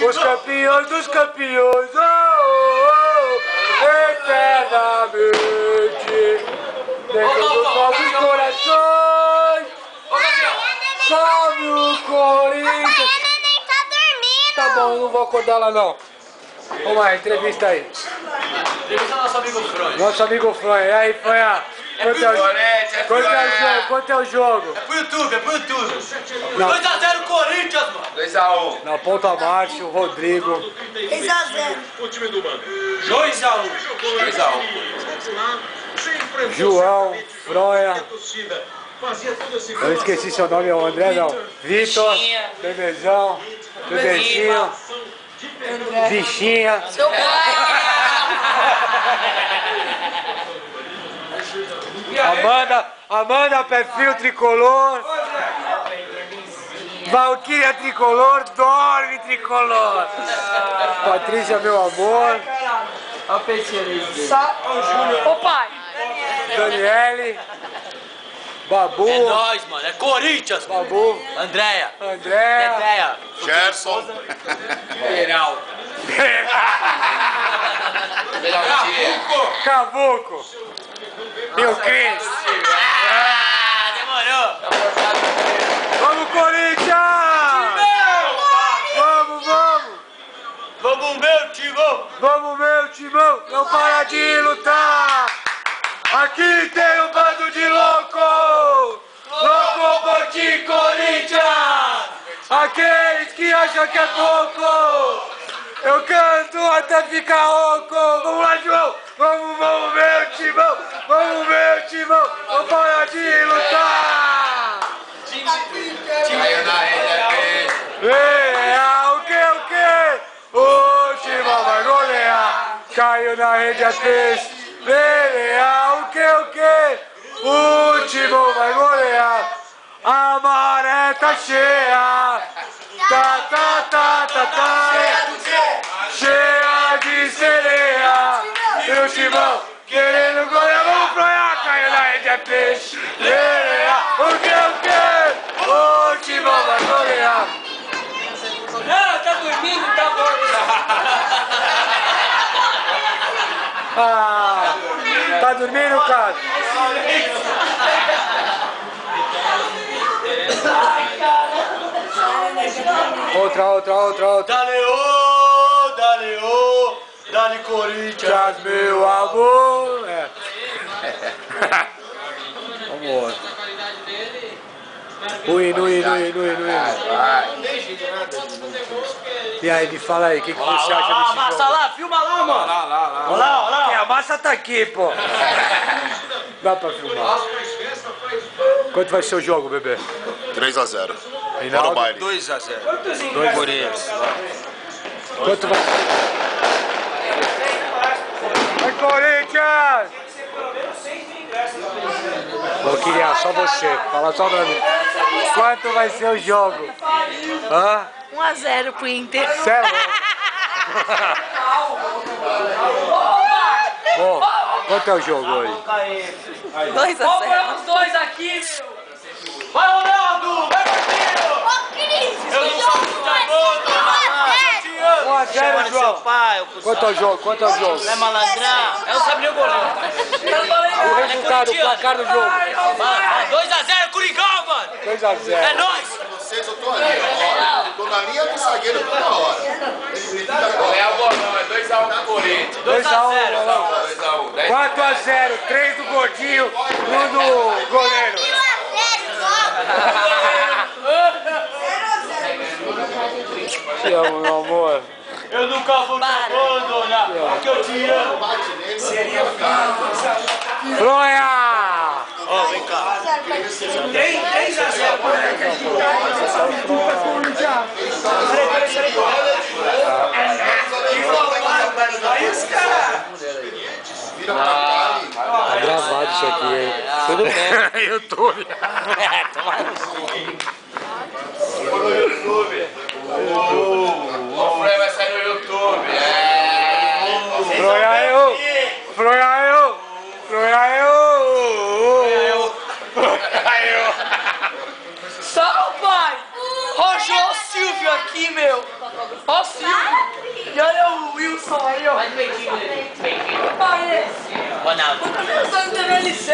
Os campeões dos campeões, eternamente, dentro dos nossos corações. Salve o Corinthians! Nem tá dormindo! Tá bom, eu não vou acordar ela não. Vamos lá, entrevista aí. Entrevista nosso amigo Fronha. Nosso amigo Fronha. E aí, Fronha? Quanto é o jogo? É pro YouTube, é pro YouTube. Não. 2x0 Corinthians, mano. 2x1. Na ponta Márcio, Rodrigo. 2x0. O time do Mano. 2x1. 2x1. João, Fronha. Fazia todo esse Eu esqueci seu nome, é o André não. Vitor, Bebezão, Bebezinho, Bichinha. Seu pai! Amanda, perfil tricolor. Valquíria tricolor, dorme tricolor. Patrícia, meu amor. Olha o peitinho ali. Ô pai! Daniele. Babu. É nóis, mano. É Corinthians. Babu. Andréia. André. Andréia. Gerson. Geral. Cavuco. E o Cris. Ah, demorou. Vamos, Corinthians! Vamos! Vamos, meu timão. Vamos, meu timão! Não para de lutar! Aqui tem um bando de louco! Louco por ti, Corinthians! Aqueles que acham que é pouco! Eu canto até ficar rouco! Vamos lá, João! Vamos, meu timão! Vamos, meu timão! Não para de lutar! Caiu na rede, O quê? O timão vai golear! Caiu na rede a peixe! O quê? O timão vai golear! A maré tá cheia! Tá! Cheia de sereia! E o timão querendo golear! Vamos Fronha! Caiu na rede a peixe! O quê? O timão vai golear! Não, tá dormindo, tá bom. Ah, tá dormindo, cara? Outra. Dale Corinthians. Traz meu amor. É. Vamos. Ui. E aí, me fala aí, o que você acha desse jogo? Massa lá, filma lá, mano. Lá. Olha lá. É, a massa tá aqui, pô. Dá pra filmar. Quanto vai ser o jogo, bebê? 3x0. Fora Reinaldo? o baile. 2x0. 2 Corinthians. Quanto vai? Vai, Corinthians! Eu queria só você, fala só pra mim. Quanto vai ser o jogo? Hã? 1x0 pro Inter. Sério? Bom, quanto é o jogo hoje? 2x0. Os dois aqui, meu. Vai, Ronaldo! Vai, Marquinhos! Ô, Cris! Eu não sou futebol, 1x0, João. Quanto é o jogo? Não é malandrão? Eu não sabe nem o goleiro. O resultado, o placar do jogo. 2x0, Coringão, mano! 2x0. É nóis! Vocês, eu tô ali, ó. Tô na linha do zagueiro toda hora. É o bolão, é 2x1 pro Corinthians. 2x1, bolão. 2x1. 4x0, 3 do Gordinho, 1 do goleiro. Te amo, meu amor. Eu nunca vou te abandonar, porque eu te amo. Fronha! Ó, vem cá. 3x0. Tá gravado isso aqui, hein? Tudo bem. YouTube. No YouTube. O Fred vai sair no YouTube. Fronha eu! Só o pai! Roxo! Ó o Silvio aqui, meu. Ó o Silvio. E olha o Wilson aí, ó. Faz peitinho, peitinho. Pai, Ronaldo. eu tô pensando em ter LC.